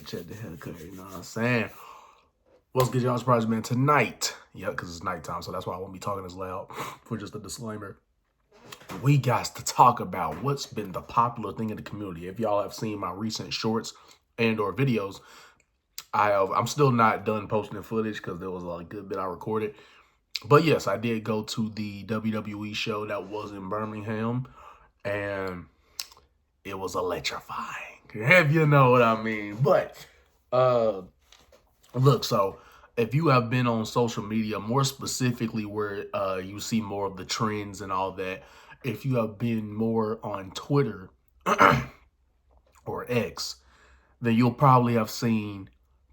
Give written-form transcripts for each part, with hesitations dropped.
check the haircut, you know what I'm saying? What's good, y'all? Surprise, man. Tonight, because it's nighttime, so that's why I won't be talking as loud for just a disclaimer. We got to talk about what's been the popular thing in the community. If y'all have seen my recent shorts and or videos, I'm still not done posting footage because there was a good bit I recorded. But yes, I did go to the WWE show that was in Birmingham, and it was electrifying, if you know what I mean. But look, so if you have been on social media, more specifically where you see more of the trends and all that, if you have been more on Twitter or X, then you'll probably have seen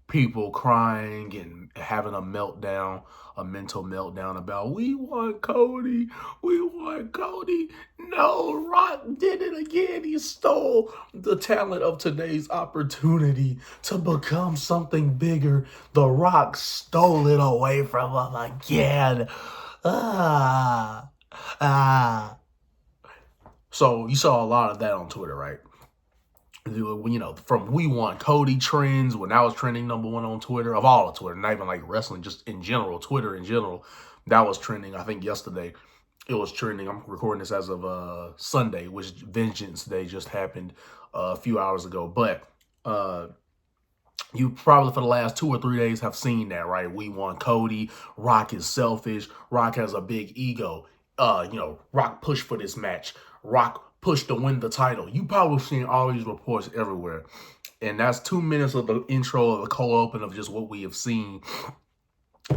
people crying and having a meltdown, a mental meltdown about, we want Cody, we want Cody. No, Rock did it again. He stole the talent of today's opportunity to become something bigger. The Rock stole it away from him again. So you saw a lot of that on Twitter, right? You know, from We Want Cody trends, when I was trending #1 on Twitter, of all of Twitter, not even like wrestling, just in general, Twitter in general, that was trending. I think yesterday it was trending. I'm recording this as of Sunday, which Vengeance Day just happened a few hours ago. But you probably for the last 2 or 3 days have seen that, right? We Want Cody. Rock is selfish. Rock has a big ego. You know, Rock pushed for this match. Rock pushed to win the title. You probably seen all these reports everywhere. And that's 2 minutes of the intro of the cold open of just what we have seen.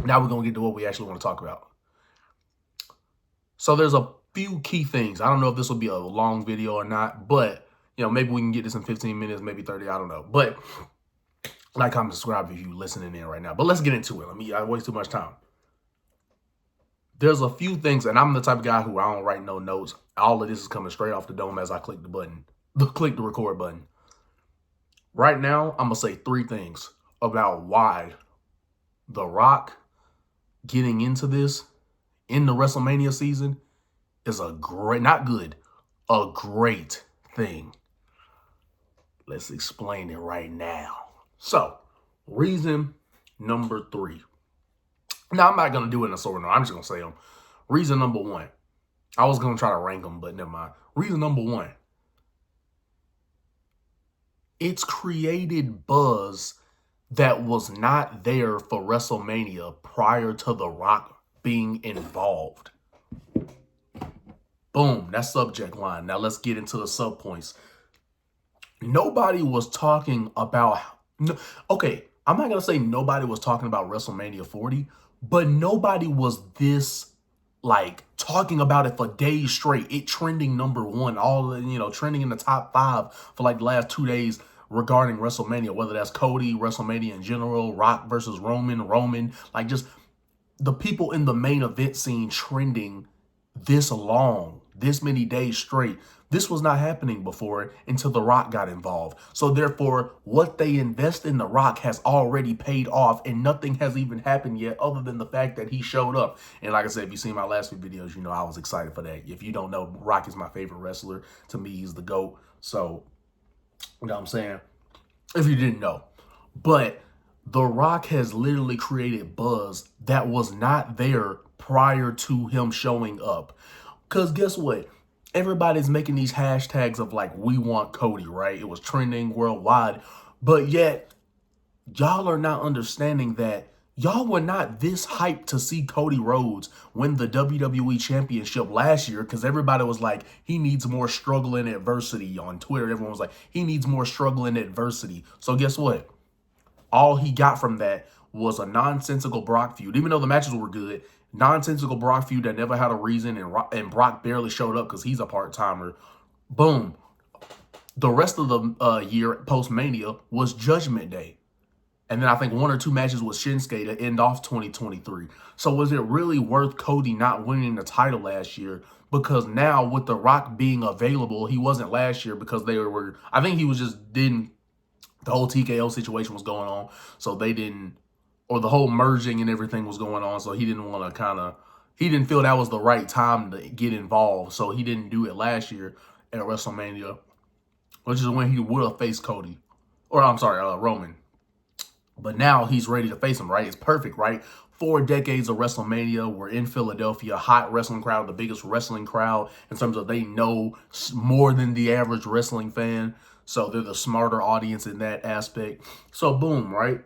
Now we're going to get to what we actually want to talk about. So there's a few key things. I don't know if this will be a long video or not, but, you know, maybe we can get this in 15 minutes, maybe 30, I don't know. But like, comment, subscribe if you're listening in right now. But let's get into it. I waste too much time. There's a few things, and I'm the type of guy who I don't write no notes. All of this is coming straight off the dome as I click the button, click the record button. Right now, I'm going to say 3 things about why The Rock getting into this in the WrestleMania season is a great, not good, a great thing. Let's explain it right now. So, reason number 3. Now, I'm not going to do it in a sort of, I'm just going to say them. Reason number 1. I was going to try to rank them, but never mind. Reason number 1. It's created buzz that was not there for WrestleMania prior to The Rock being involved. Boom, that's subject line. Now, let's get into the subpoints. Nobody was talking about, okay, I'm not going to say nobody was talking about WrestleMania 40, but nobody was this, like, talking about it for days straight. It trending #1, all, you know, trending in the top 5 for like the last 2 days regarding WrestleMania, whether that's Cody, WrestleMania in general, Rock versus Roman, like just the people in the main event scene trending this long, this many days straight. This was not happening before until The Rock got involved. So therefore, what they invest in The Rock has already paid off, and nothing has even happened yet other than the fact that he showed up. And like I said, if you've seen my last few videos, you know I was excited for that. If you don't know, Rock is my favorite wrestler. To me, he's the GOAT. So, you know what I'm saying? If you didn't know. But The Rock has literally created buzz that was not there prior to him showing up. Because guess what? Everybody's making these hashtags of like, we want Cody, right? It was trending worldwide. But yet, y'all are not understanding that y'all were not this hyped to see Cody Rhodes win the WWE Championship last year, because everybody was like, he needs more struggle and adversity. On Twitter, everyone was like, he needs more struggle and adversity. So guess what? All he got from that was a nonsensical Brock feud. Even though the matches were good, nonsensical Brock feud that never had a reason, and Brock barely showed up because he's a part-timer. Boom. The rest of the year post-Mania was Judgment Day. And then I think 1 or 2 matches with Shinsuke to end off 2023. So was it really worth Cody not winning the title last year? Because now with The Rock being available, he wasn't last year because they were, I think he was just didn't, the whole TKO situation was going on. So they didn't, or the whole merging and everything was going on. So he didn't want to he didn't feel that was the right time to get involved. So he didn't do it last year at WrestleMania, which is when he would have faced Cody. Or I'm sorry, Roman. But now he's ready to face him, right? It's perfect, right? 4 decades of WrestleMania. We're in Philadelphia, hot wrestling crowd, the biggest wrestling crowd in terms of they know more than the average wrestling fan. So they're the smarter audience in that aspect. So boom, right?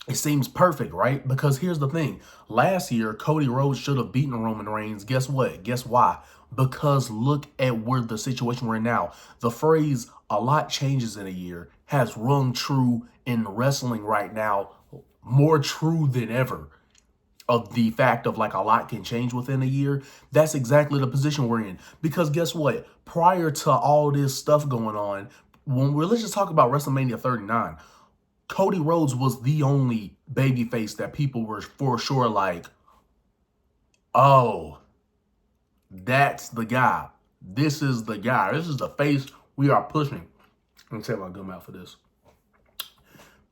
It seems perfect, right? Because here's the thing. Last year, Cody Rhodes should have beaten Roman Reigns. Guess what? Guess why? Because look at where the situation we're in now. The phrase, a lot changes in a year, has rung true in wrestling right now, more true than ever. Of the fact of like a lot can change within a year. That's exactly the position we're in. Because guess what? Prior to all this stuff going on, let's just talk about WrestleMania 39. Cody Rhodes was the only babyface that people were for sure like, oh, that's the guy. This is the guy. This is the face we are pushing. Let me tell my good mouth for this.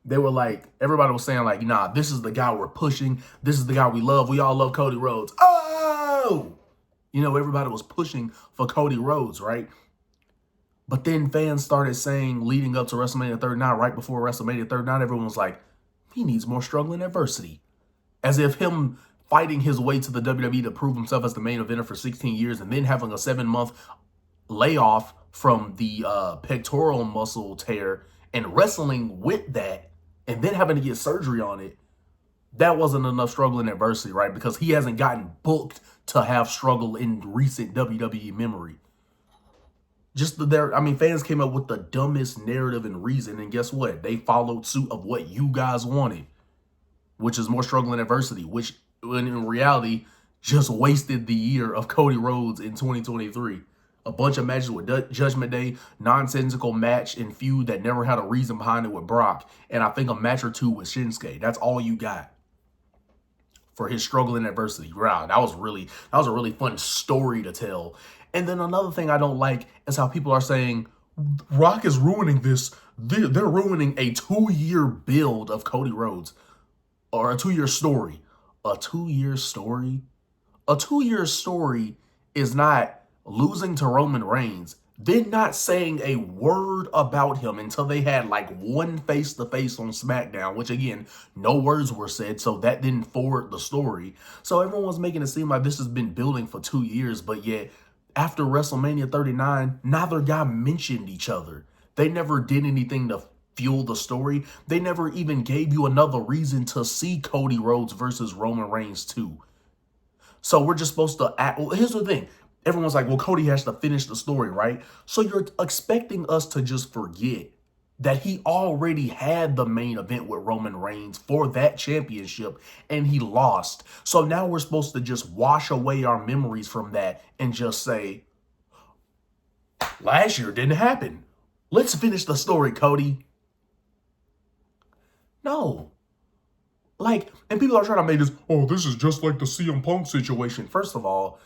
They were like, everybody was saying like, nah, this is the guy we're pushing. This is the guy we love. We all love Cody Rhodes. Oh! You know, everybody was pushing for Cody Rhodes, right? But then fans started saying, leading up to WrestleMania 39, right before WrestleMania 39, everyone was like, he needs more struggle and adversity. As if him fighting his way to the WWE to prove himself as the main eventer for 16 years and then having a 7-month layoff from the pectoral muscle tear and wrestling with that and then having to get surgery on it, that wasn't enough struggle and adversity, right? Because he hasn't gotten booked to have struggle in recent WWE memory. Fans came up with the dumbest narrative and reason, and guess what? They followed suit of what you guys wanted, which is more struggle and adversity, which in reality just wasted the year of Cody Rhodes in 2023. A bunch of matches with Judgment Day, nonsensical match and feud that never had a reason behind it with Brock, and I think a match or two with Shinsuke. That's all you got for his struggle and adversity. Wow, that was a really fun story to tell. And then another thing I don't like is how people are saying Rock is ruining this. They're ruining a 2-year build of Cody Rhodes, or a 2-year story. A 2-year story? A 2-year story is not losing to Roman Reigns, then not saying a word about him until they had like one face-to-face on SmackDown, which again, no words were said, so that didn't forward the story. So everyone was making it seem like this has been building for 2 years, but yet after WrestleMania 39, neither guy mentioned each other. They never did anything to fuel the story. They never even gave you another reason to see Cody Rhodes versus Roman Reigns 2. So we're just supposed to act. Well, here's the thing. Everyone's like, well, Cody has to finish the story, right? So you're expecting us to just forget that he already had the main event with Roman Reigns for that championship and he lost. So now we're supposed to just wash away our memories from that and just say, last year didn't happen. Let's finish the story, Cody. No. Like, and people are trying to make this, oh, this is just like the CM Punk situation. First of all,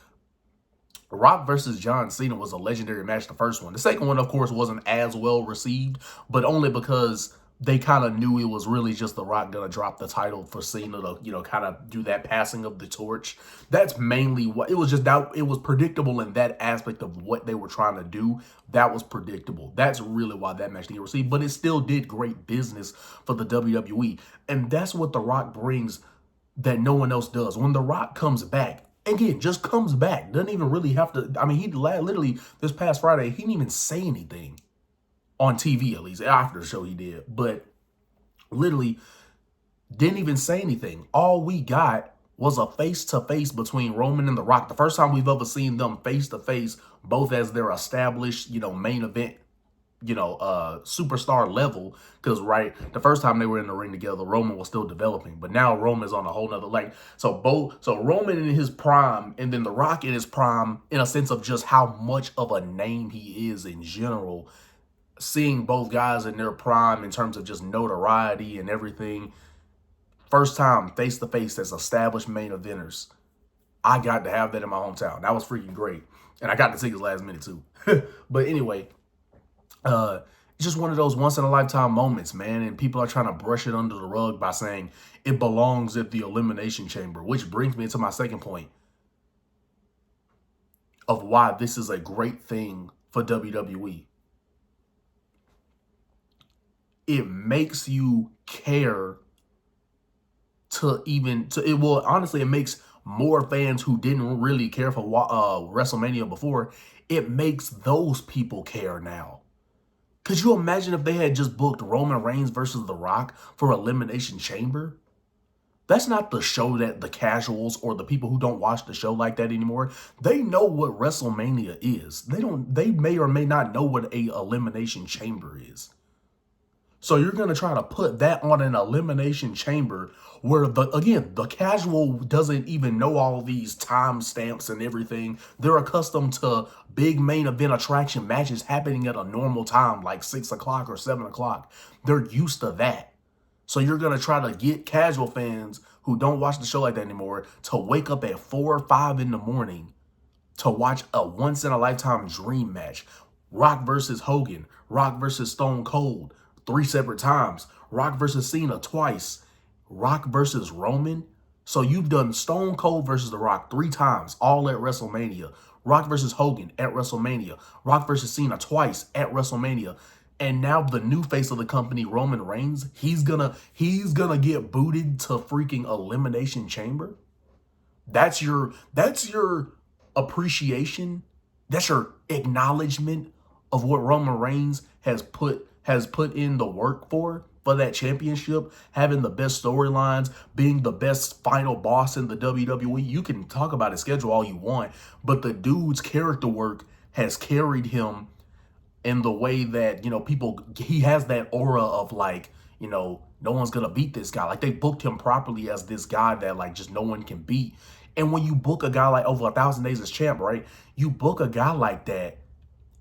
Rock versus John Cena was a legendary match, the first one. The second one, of course, wasn't as well received, but only because they kind of knew it was really just The Rock going to drop the title for Cena to, you know, kind of do that passing of the torch. That's mainly what, it was just that, it was predictable in that aspect of what they were trying to do. That was predictable. That's really why that match didn't receive, but it still did great business for the WWE. And that's what The Rock brings that no one else does. When The Rock comes back, again, just comes back. Doesn't even really have to. I mean, he literally, this past Friday, he didn't even say anything. On TV, at least. After the show, he did. But literally, didn't even say anything. All we got was a face-to-face between Roman and The Rock. The first time we've ever seen them face-to-face, both as their established, you know, main event, you know, superstar level. Because, right, the first time they were in the ring together, Roman was still developing. But now Roman's on a whole nother, like, so Roman in his prime and then The Rock in his prime, in a sense of just how much of a name he is in general. Seeing both guys in their prime in terms of just notoriety and everything. First time face-to-face as established main eventers. I got to have that in my hometown. That was freaking great. And I got the tickets last minute too. But anyway, it's just one of those once-in-a-lifetime moments, man. And people are trying to brush it under the rug by saying it belongs at the Elimination Chamber. Which brings me to my second point of why this is a great thing for WWE. it makes you care honestly, it makes more fans who didn't really care for WrestleMania before, it makes those people care now. Could you imagine if they had just booked Roman Reigns versus The Rock for Elimination Chamber? That's not the show that the casuals or the people who don't watch the show like that anymore. They know what WrestleMania is. They may or may not know what a Elimination Chamber is. So you're going to try to put that on an Elimination Chamber where, the casual doesn't even know all these timestamps and everything. They're accustomed to big main event attraction matches happening at a normal time, like 6 o'clock or 7 o'clock. They're used to that. So you're going to try to get casual fans who don't watch the show like that anymore to wake up at 4 or 5 in the morning to watch a once-in-a-lifetime dream match. Rock versus Hogan, Rock versus Stone Cold, 3 separate times. Rock versus Cena twice. Rock versus Roman. So you've done Stone Cold versus The Rock 3 times, all at WrestleMania. Rock versus Hogan at WrestleMania. Rock versus Cena twice at WrestleMania. And now the new face of the company, Roman Reigns, he's gonna get booted to freaking Elimination Chamber. That's your appreciation. That's your acknowledgement of what Roman Reigns has put in the work for that championship, having the best storylines, being the best final boss in the WWE. You can talk about his schedule all you want, but the dude's character work has carried him in the way that, he has that aura of like, no one's gonna beat this guy. Like, they booked him properly as this guy that like just no one can beat. And when you book a guy like over 1,000 Days as champ, right? You book a guy like that,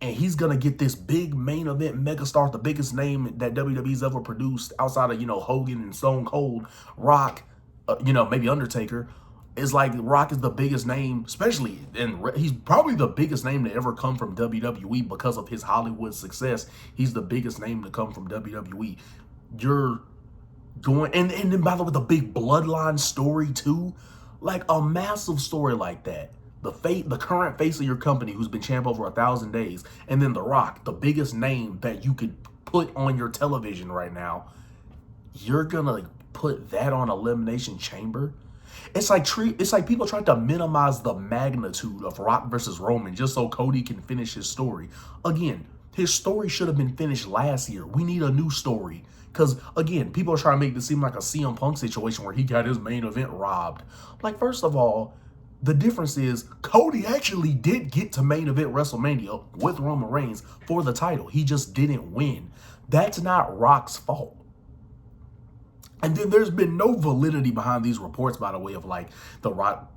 and he's going to get this big main event megastar, the biggest name that WWE's ever produced outside of, Hogan and Stone Cold, Rock, maybe Undertaker. It's like Rock is the biggest name, especially, and he's probably the biggest name to ever come from WWE because of his Hollywood success. He's the biggest name to come from WWE. You're going, and then by the way, the big bloodline story too, like a massive story like that. The current face of your company who's been champ over 1,000 days, and then The Rock, the biggest name that you could put on your television right now, you're gonna put that on Elimination Chamber? It's like people try to minimize the magnitude of Rock versus Roman just so Cody can finish his story. Again, his story should have been finished last year. We need a new story. Because, again, people are trying to make this seem like a CM Punk situation where he got his main event robbed. Like, first of all, the difference is Cody actually did get to main event WrestleMania with Roman Reigns for the title. He just didn't win. That's not Rock's fault. And then there's been no validity behind these reports, by the way, of like The Rock,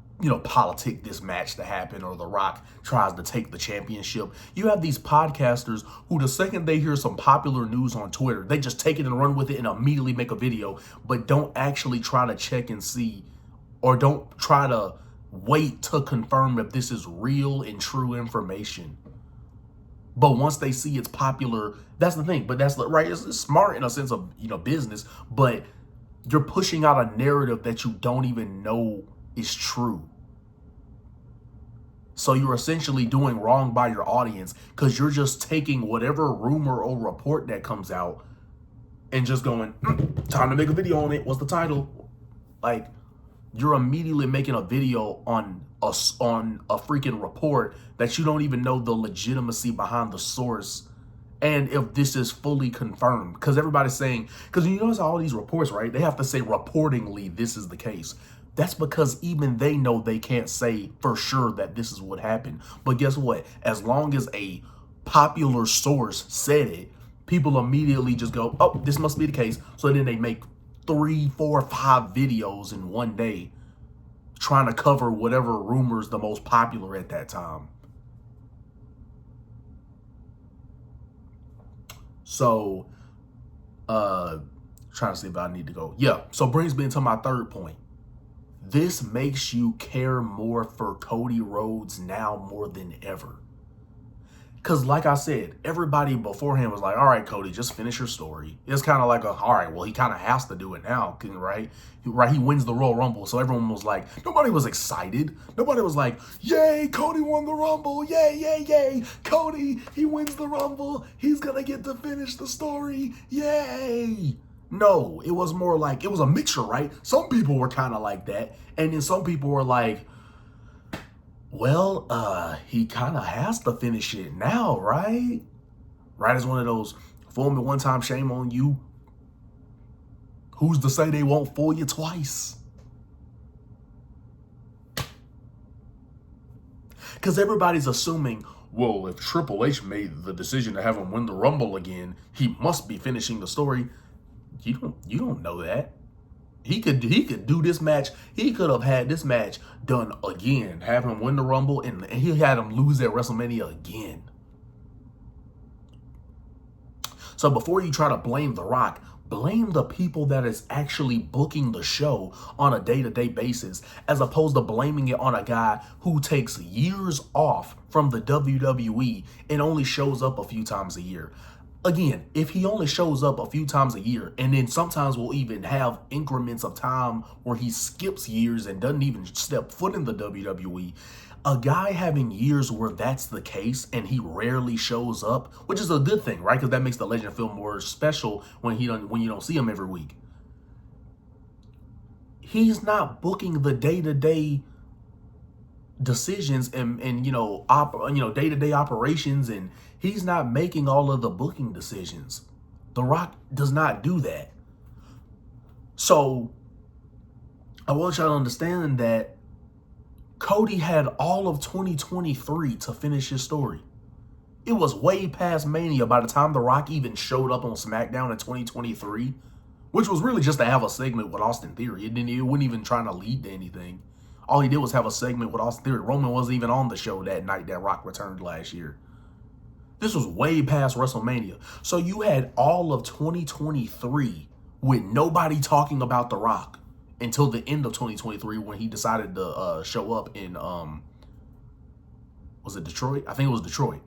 politic this match to happen, or The Rock tries to take the championship. You have these podcasters who, the second they hear some popular news on Twitter, they just take it and run with it and immediately make a video, but don't actually try to check and see, or don't try to wait to confirm if this is real and true information. But once they see it's popular, that's the thing. But that's right. It's smart in a sense of, business, but you're pushing out a narrative that you don't even know is true. So you're essentially doing wrong by your audience because you're just taking whatever rumor or report that comes out and just going, time to make a video on it. What's the title? Like, you're immediately making a video on a freaking report that you don't even know the legitimacy behind the source and if this is fully confirmed. Because everybody's saying, because you notice all these reports, right? They have to say reportingly this is the case. That's because even they know they can't say for sure that this is what happened. But guess what? As long as a popular source said it, people immediately just go, oh, this must be the case. So then they make 3, 4, 5 videos in one day trying to cover whatever rumor's the most popular at that time. So, trying to see if I need to go. Yeah, so brings me into my third point. This makes you care more for Cody Rhodes now more than ever. Because like I said, everybody beforehand was like, all right, Cody, just finish your story. It's kind of like, all right, well, he kind of has to do it now, right? Right, he wins the Royal Rumble. So everyone was like, nobody was excited. Nobody was like, yay, Cody won the Rumble. Yay, yay, yay. Cody, he wins the Rumble. He's going to get to finish the story. Yay. No, it was more like, it was a mixture, right? Some people were kind of like that. And then some people were like, well, he kind of has to finish it now, right? Right, it's one of those, fool me one time, shame on you. Who's to say they won't fool you twice? Because everybody's assuming, well, if Triple H made the decision to have him win the Rumble again, he must be finishing the story. You don't know that. He could do this match. He could have had this match done again, have him win the Rumble, and he had him lose at WrestleMania again. So before you try to blame The Rock, blame the people that is actually booking the show on a day-to-day basis, as opposed to blaming it on a guy who takes years off from the WWE and only shows up a few times a year. Again, if he only shows up a few times a year, and then sometimes we'll even have increments of time where he skips years and doesn't even step foot in the WWE, a guy having years where that's the case and he rarely shows up, which is a good thing, right? Because that makes the legend feel more special when you don't see him every week. He's not booking the day-to-day decisions and day-to-day operations, and he's not making all of the booking decisions. The Rock does not do that. So I want y'all to understand that Cody had all of 2023 to finish his story. It was way past Mania by the time The Rock even showed up on SmackDown in 2023, which was really just to have a segment with Austin Theory. It wasn't even trying to lead to anything. All he did was have a segment with Austin Theory. Roman wasn't even on the show that night that Rock returned last year. This was way past WrestleMania. So you had all of 2023 with nobody talking about The Rock until the end of 2023 when he decided to show up in, was it Detroit? I think it was Detroit.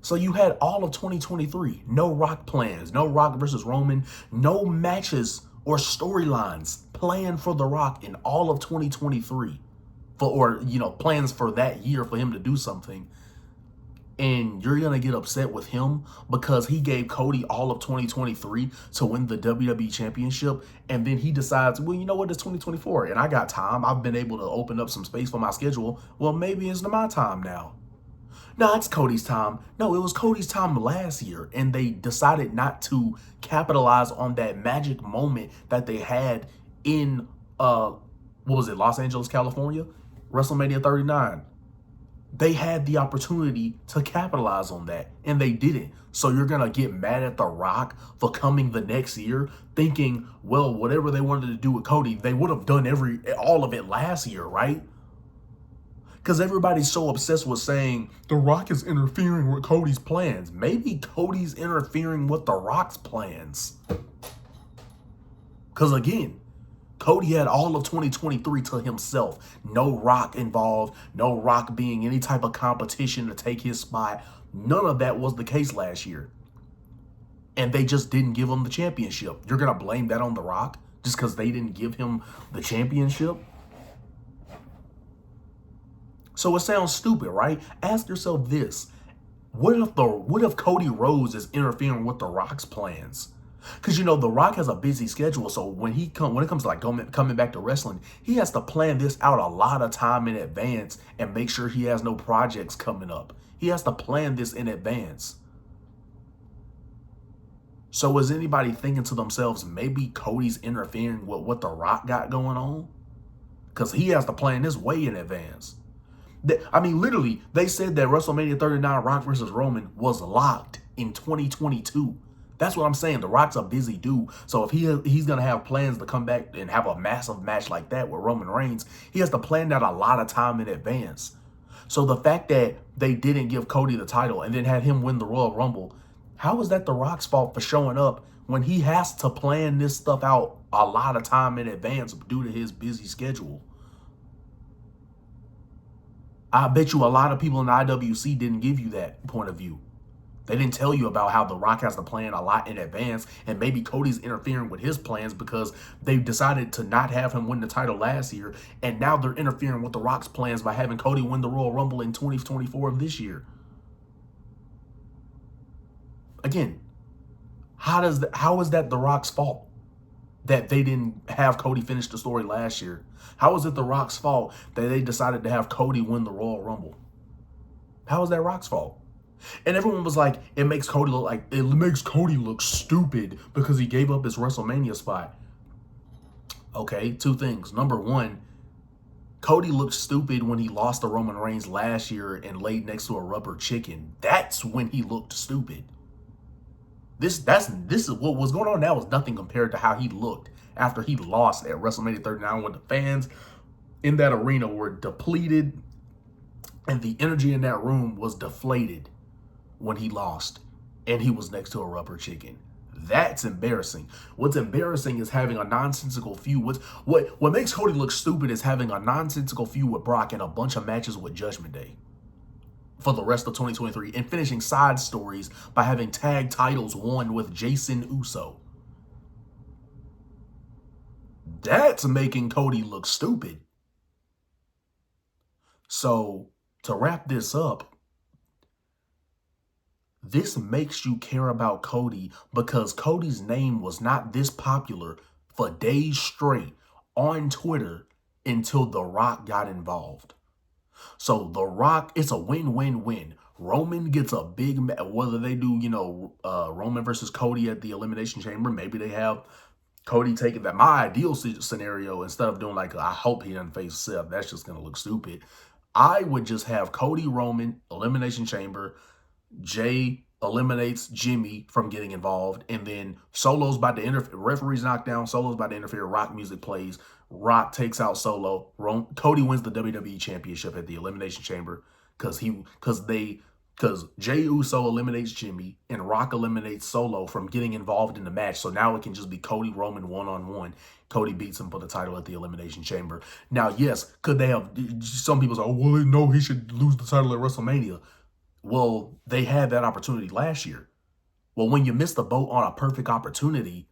So you had all of 2023, no Rock plans, no Rock versus Roman, no matches or storylines planned for The Rock in all of 2023, plans for that year for him to do something. And you're going to get upset with him because he gave Cody all of 2023 to win the WWE Championship. And then he decides, well, you know what, it's 2024 and I got time. I've been able to open up some space for my schedule. Well, maybe it's my time now. No, it's Cody's time. No, it was Cody's time last year. And they decided not to capitalize on that magic moment that they had in, Los Angeles, California? WrestleMania 39. They had the opportunity to capitalize on that, and they didn't. So you're going to get mad at The Rock for coming the next year thinking, well, whatever they wanted to do with Cody, they would have done all of it last year, right? Because everybody's so obsessed with saying The Rock is interfering with Cody's plans. Maybe Cody's interfering with The Rock's plans. Because again, Cody had all of 2023 to himself. No Rock involved. No Rock being any type of competition to take his spot. None of that was the case last year. And they just didn't give him the championship. You're going to blame that on The Rock just because they didn't give him the championship? So it sounds stupid, right? Ask yourself this. What if Cody Rhodes is interfering with The Rock's plans? Because, The Rock has a busy schedule. So when it comes to like coming back to wrestling, he has to plan this out a lot of time in advance and make sure he has no projects coming up. He has to plan this in advance. So is anybody thinking to themselves, maybe Cody's interfering with what The Rock got going on? Because he has to plan this way in advance. Literally, they said that WrestleMania 39 Rock versus Roman was locked in 2022. That's what I'm saying. The Rock's a busy dude. So if he's going to have plans to come back and have a massive match like that with Roman Reigns, he has to plan that a lot of time in advance. So the fact that they didn't give Cody the title and then had him win the Royal Rumble, how is that The Rock's fault for showing up when he has to plan this stuff out a lot of time in advance due to his busy schedule? I bet you a lot of people in the IWC didn't give you that point of view. They didn't tell you about how The Rock has to plan a lot in advance, and maybe Cody's interfering with his plans because they decided to not have him win the title last year, and now they're interfering with The Rock's plans by having Cody win the Royal Rumble in 2024 of this year. Again, how is that The Rock's fault that they didn't have Cody finish the story last year? How is it The Rock's fault that they decided to have Cody win the Royal Rumble? How is that Rock's fault? And everyone was like, it makes Cody look stupid because he gave up his WrestleMania spot. Okay, two things. Number one, Cody looked stupid when he lost to Roman Reigns last year and laid next to a rubber chicken. That's when he looked stupid. This is what was going on now was nothing compared to how he looked after he lost at WrestleMania 39 when the fans in that arena were depleted and the energy in that room was deflated when he lost and he was next to a rubber chicken. That's embarrassing. What's embarrassing is having a nonsensical feud. What makes Cody look stupid is having a nonsensical feud with Brock and a bunch of matches with Judgment Day for the rest of 2023 and finishing side stories by having tag titles won with Jason Uso. That's making Cody look stupid. So to wrap this up, this makes you care about Cody because Cody's name was not this popular for days straight on Twitter until The Rock got involved. So The Rock, it's a win-win-win. Roman gets a big, whether they do, Roman versus Cody at the Elimination Chamber, maybe they have Cody taking that. My ideal scenario, instead of doing I hope he doesn't face Seth, that's just going to look stupid. I would just have Cody, Roman, Elimination Chamber, Jay eliminates Jimmy from getting involved, and then Solo's about to interfere. Referee's knocked down. Solo's about to interfere. Rock music plays. Rock takes out Solo. Cody wins the WWE Championship at the Elimination Chamber because Jay Uso eliminates Jimmy and Rock eliminates Solo from getting involved in the match. So now it can just be Cody Roman one-on-one. Cody beats him for the title at the Elimination Chamber. Now, yes, could they have? Some people say, "Oh, well, they know he should lose the title at WrestleMania." Well, they had that opportunity last year. Well, when you miss the boat on a perfect opportunity,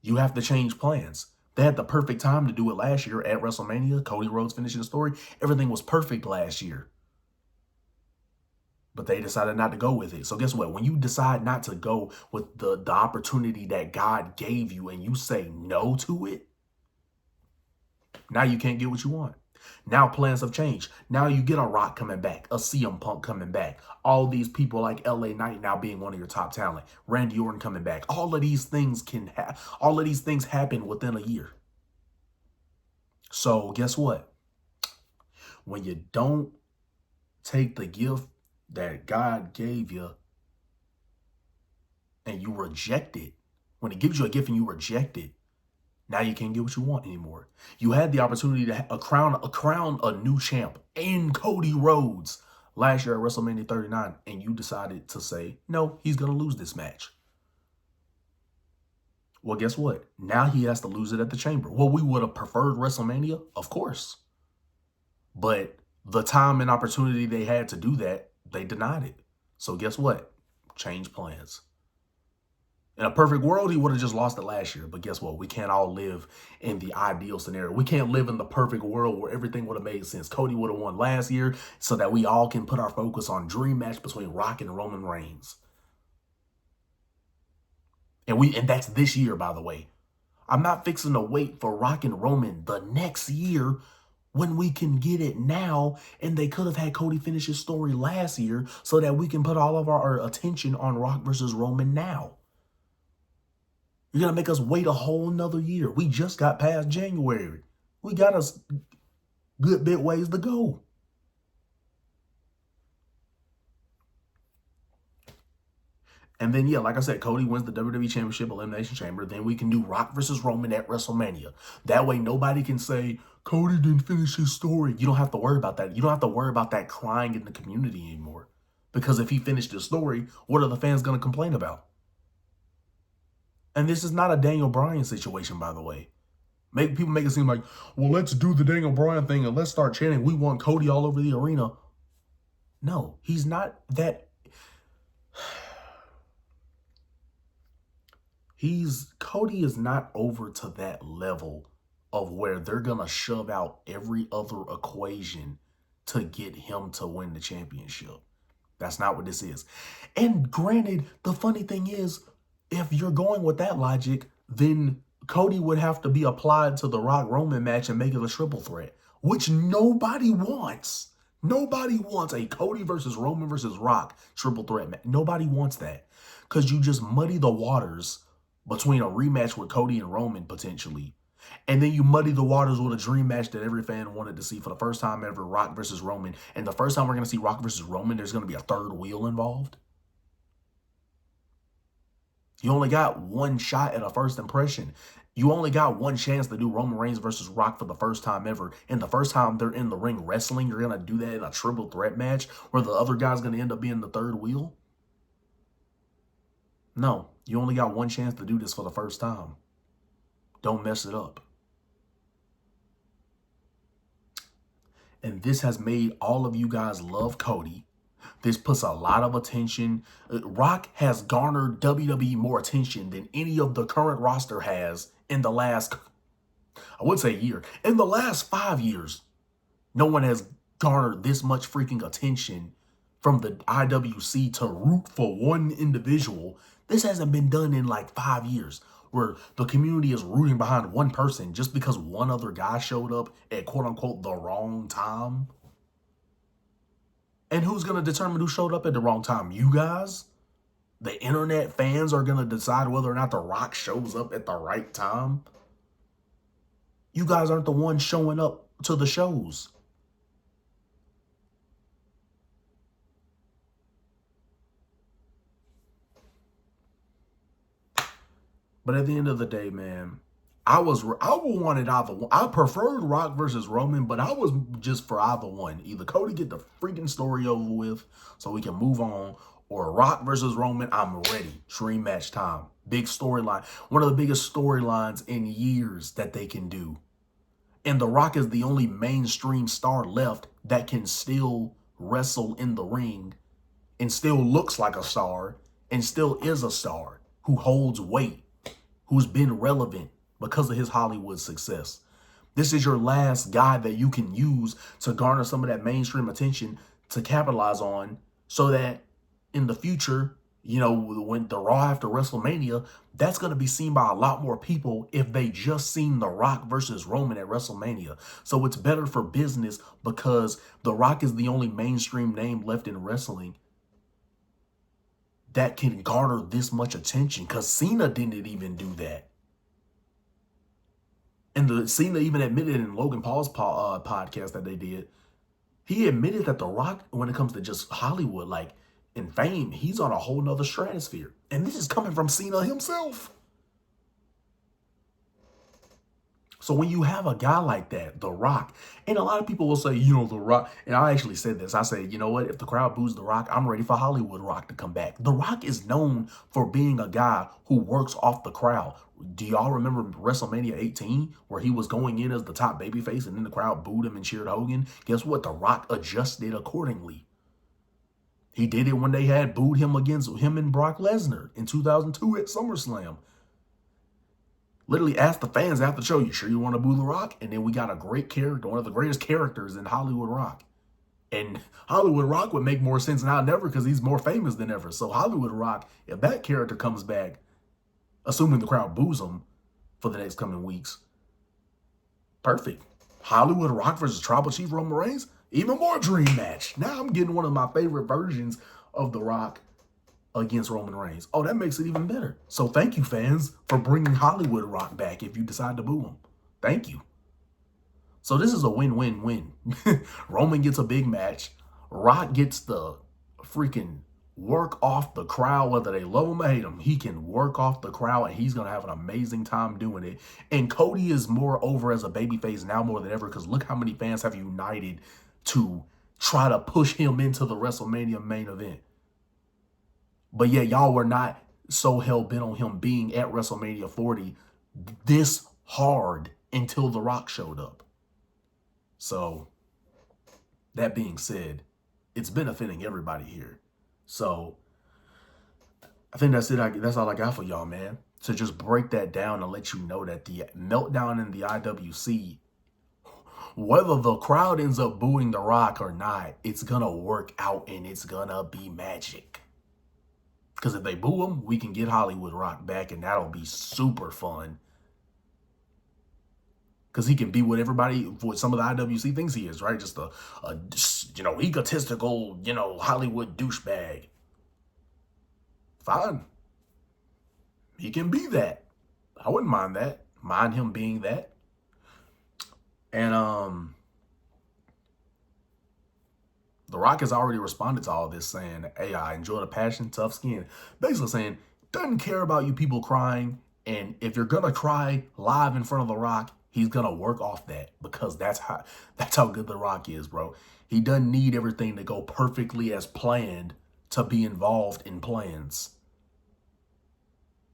you have to change plans. They had the perfect time to do it last year at WrestleMania. Cody Rhodes finishing the story. Everything was perfect last year. But they decided not to go with it. So guess what? When you decide not to go with the opportunity that God gave you and you say no to it, now you can't get what you want. Now plans have changed. Now you get a Rock coming back, a CM Punk coming back. All these people like LA Knight now being one of your top talent. Randy Orton coming back. All of these things happen within a year. So guess what? When you don't take the gift that God gave you and you reject it, when he gives you a gift and you reject it, now you can't get what you want anymore. You had the opportunity to crown a new champ in Cody Rhodes last year at WrestleMania 39, and you decided to say, no, he's going to lose this match. Well, guess what? Now he has to lose it at the Chamber. Well, we would have preferred WrestleMania, of course. But the time and opportunity they had to do that, they denied it. So guess what? Change plans. In a perfect world, he would have just lost it last year. But guess what? We can't all live in the ideal scenario. We can't live in the perfect world where everything would have made sense. Cody would have won last year so that we all can put our focus on dream match between Rock and Roman Reigns. And that's this year, by the way. I'm not fixing to wait for Rock and Roman the next year when we can get it now. And they could have had Cody finish his story last year so that we can put all of our attention on Rock versus Roman now. You're going to make us wait a whole nother year. We just got past January. We got a good bit ways to go. And then, yeah, like I said, Cody wins the WWE Championship Elimination Chamber. Then we can do Rock versus Roman at WrestleMania. That way, nobody can say, Cody didn't finish his story. You don't have to worry about that. You don't have to worry about that crying in the community anymore. Because if he finished his story, what are the fans going to complain about? And this is not a Daniel Bryan situation, by the way. People make it seem like, well, let's do the Daniel Bryan thing and let's start chanting, we want Cody all over the arena. No, he's not that. Cody is not over to that level of where they're going to shove out every other equation to get him to win the championship. That's not what this is. And granted, the funny thing is, if you're going with that logic, then Cody would have to be applied to the Rock Roman match and make it a triple threat, which nobody wants. Nobody wants a Cody versus Roman versus Rock triple threat match. Nobody wants that, because you just muddy the waters between a rematch with Cody and Roman potentially. And then you muddy the waters with a dream match that every fan wanted to see for the first time ever, Rock versus Roman. And the first time we're going to see Rock versus Roman, there's going to be a third wheel involved. You only got one shot at a first impression. You only got one chance to do Roman Reigns versus Rock for the first time ever. And the first time they're in the ring wrestling, you're going to do that in a triple threat match where the other guy's going to end up being the third wheel? No, you only got one chance to do this for the first time. Don't mess it up. And this has made all of you guys love Cody. This puts a lot of attention. Rock has garnered WWE more attention than any of the current roster has in the last, I would say year. In the last 5 years, no one has garnered this much freaking attention from the IWC to root for one individual. This hasn't been done in like 5 years, where the community is rooting behind one person just because one other guy showed up at quote unquote the wrong time. And who's going to determine who showed up at the wrong time? You guys? The internet fans are going to decide whether or not The Rock shows up at the right time? You guys aren't the ones showing up to the shows. But at the end of the day, man, I wanted either one. I preferred Rock versus Roman, but I was just for either one. Either Cody get the freaking story over with so we can move on, or Rock versus Roman, I'm ready. Dream match time. Big storyline. One of the biggest storylines in years that they can do. And The Rock is the only mainstream star left that can still wrestle in the ring and still looks like a star and still is a star who holds weight, who's been relevant because of his Hollywood success. This is your last guy that you can use to garner some of that mainstream attention to capitalize on, so that in the future, you know, when the Raw after WrestleMania, that's going to be seen by a lot more people if they just seen The Rock versus Roman at WrestleMania. So it's better for business because The Rock is the only mainstream name left in wrestling that can garner this much attention, because Cena didn't even do that. And Cena even admitted in Logan Paul's podcast that they did, he admitted that The Rock, when it comes to just Hollywood, like in fame, he's on a whole nother stratosphere. And this is coming from Cena himself. So when you have a guy like that, The Rock, and a lot of people will say, you know, The Rock, and I actually said this, I said, you know what, if the crowd boos The Rock, I'm ready for Hollywood Rock to come back. The Rock is known for being a guy who works off the crowd. Do y'all remember WrestleMania 18, where he was going in as the top babyface and then the crowd booed him and cheered Hogan? Guess what? The Rock adjusted accordingly. He did it when they had booed him against him and Brock Lesnar in 2002 at SummerSlam. Literally asked the fans after the show, you sure you want to boo The Rock? And then we got a great character, one of the greatest characters in Hollywood Rock. And Hollywood Rock would make more sense now than ever because he's more famous than ever. So Hollywood Rock, if that character comes back, assuming the crowd boos him for the next coming weeks, perfect. Hollywood Rock versus Tribal Chief Roman Reigns, even more dream match. Now I'm getting one of my favorite versions of The Rock against Roman Reigns. Oh, that makes it even better. So thank you, fans, for bringing Hollywood Rock back if you decide to boo him. Thank you. So this is a win-win-win. Roman gets a big match. Rock gets the freaking work off the crowd, whether they love him or hate him. He can work off the crowd, and he's going to have an amazing time doing it. And Cody is more over as a babyface now more than ever, because look how many fans have united to try to push him into the WrestleMania main event. But yeah, y'all were not so hell-bent on him being at WrestleMania 40 this hard until The Rock showed up. So, that being said, it's benefiting everybody here. So I think that's it. That's all I got for y'all, man. To just break that down and let you know that the meltdown in the IWC, whether the crowd ends up booing The Rock or not, it's going to work out and it's going to be magic. Because if they boo him, we can get Hollywood Rock back and that'll be super fun. Because he can be what everybody, what some of the IWC thinks he is, right? Just a egotistical, Hollywood douchebag. Fine. He can be that. I wouldn't mind that. Mind him being that. And The Rock has already responded to all this saying, hey, I enjoy the passion, tough skin. Basically saying, doesn't care about you people crying. And if you're going to cry live in front of The Rock, he's going to work off that because that's how good The Rock is, bro. He doesn't need everything to go perfectly as planned to be involved in plans.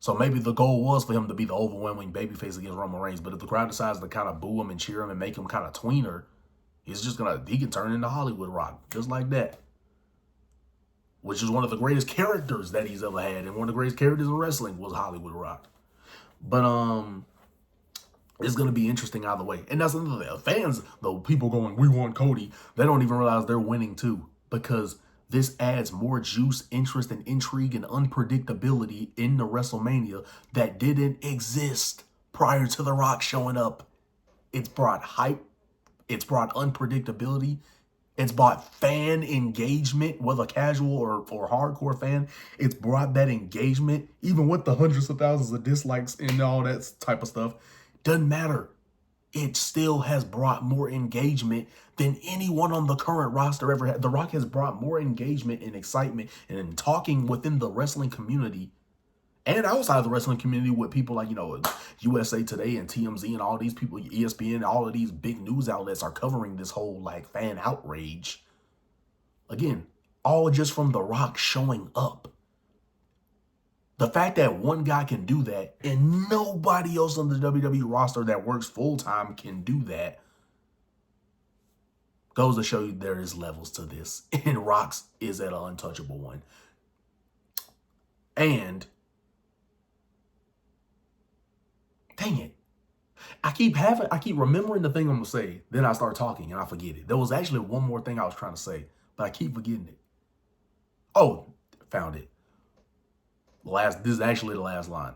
So maybe the goal was for him to be the overwhelming babyface against Roman Reigns. But if the crowd decides to kind of boo him and cheer him and make him kind of tweener, he can turn into Hollywood Rock just like that. Which is one of the greatest characters that he's ever had. And one of the greatest characters in wrestling was Hollywood Rock. But it's going to be interesting either way. And that's another thing. Fans, the people going, we want Cody, they don't even realize they're winning too. Because this adds more juice, interest, and intrigue and unpredictability in the WrestleMania that didn't exist prior to The Rock showing up. It's brought hype. It's brought unpredictability. It's brought fan engagement, whether casual or hardcore fan. It's brought that engagement, even with the hundreds of thousands of dislikes and all that type of stuff. Doesn't matter. It still has brought more engagement than anyone on the current roster ever had. The Rock has brought more engagement and excitement and talking within the wrestling community and outside the wrestling community with people like, USA Today and TMZ and all these people, ESPN, all of these big news outlets are covering this whole fan outrage. Again, all just from The Rock showing up. The fact that one guy can do that and nobody else on the WWE roster that works full-time can do that goes to show you there is levels to this. And Rock's is at an untouchable one. And dang it. I keep remembering the thing I'm going to say. Then I start talking and I forget it. There was actually one more thing I was trying to say, but I keep forgetting it. Oh, found it. This is actually the last line.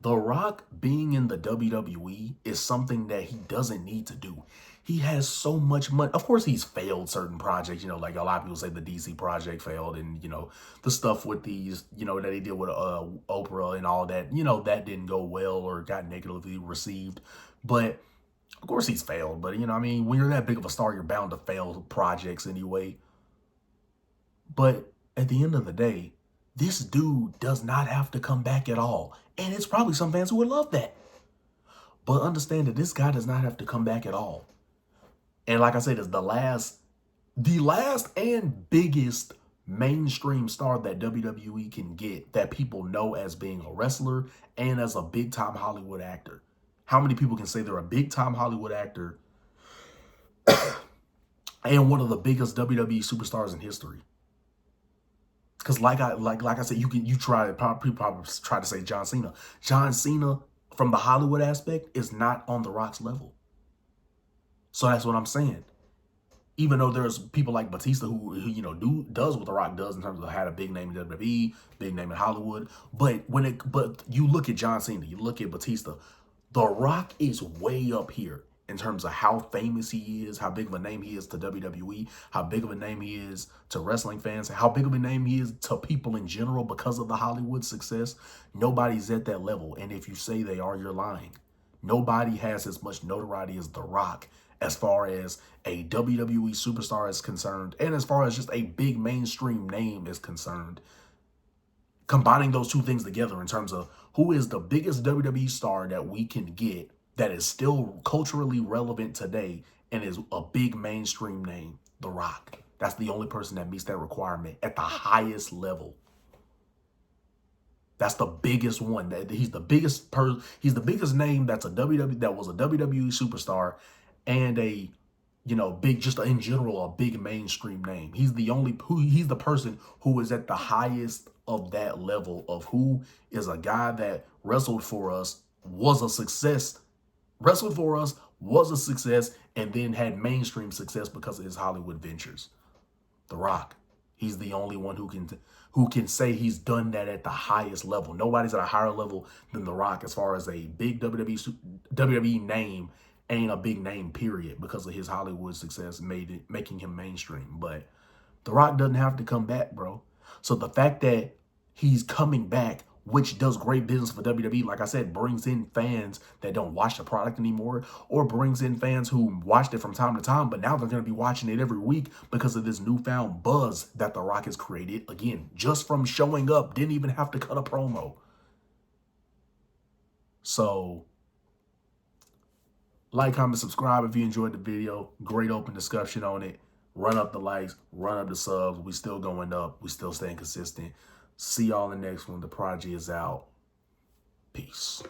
The Rock being in the WWE is something that he doesn't need to do. He has so much money. Of course, he's failed certain projects, like a lot of people say the DC project failed and, the stuff with these, that he did with Oprah and all that, that didn't go well or got negatively received. But of course he's failed. But, when you're that big of a star, you're bound to fail projects anyway. But at the end of the day, this dude does not have to come back at all. And it's probably some fans who would love that. But understand that this guy does not have to come back at all. And like I said, it's the last and biggest mainstream star that WWE can get that people know as being a wrestler and as a big-time Hollywood actor. How many people can say they're a big-time Hollywood actor and one of the biggest WWE superstars in history? Because like I said, you probably try to say John Cena. John Cena, from the Hollywood aspect, is not on The Rock's level. So that's what I'm saying. Even though there's people like Batista who does what The Rock does in terms of had a big name in WWE, big name in Hollywood. But you look at John Cena, you look at Batista, The Rock is way up here in terms of how famous he is, how big of a name he is to WWE, how big of a name he is to wrestling fans, how big of a name he is to people in general because of the Hollywood success. Nobody's at that level. And if you say they are, you're lying. Nobody has as much notoriety as The Rock as far as a WWE superstar is concerned and as far as just a big mainstream name is concerned. Combining those two things together in terms of who is the biggest WWE star that we can get that is still culturally relevant today and is a big mainstream name, The Rock. That's the only person that meets that requirement at the highest level. That's the biggest one. He's the biggest name that was a WWE superstar and a you know, big, just in general, a big mainstream name. He's the person who is at the highest of that level of who is a guy that wrestled for us, was a success, wrestled for us, was a success, and then had mainstream success because of his Hollywood ventures. The Rock. He's the only one who can say he's done that at the highest level. Nobody's at a higher level than The Rock as far as a big WWE name ain't a big name, period, because of his Hollywood success making him mainstream. But The Rock doesn't have to come back, bro. So the fact that he's coming back, which does great business for WWE, like I said, brings in fans that don't watch the product anymore, or brings in fans who watched it from time to time, but now they're going to be watching it every week because of this newfound buzz that The Rock has created. Again, just from showing up, didn't even have to cut a promo. So, like, comment, subscribe if you enjoyed the video. Great open discussion on it. Run up the likes, run up the subs. We still going up. We still staying consistent. See y'all in the next one. The Prodigy is out. Peace.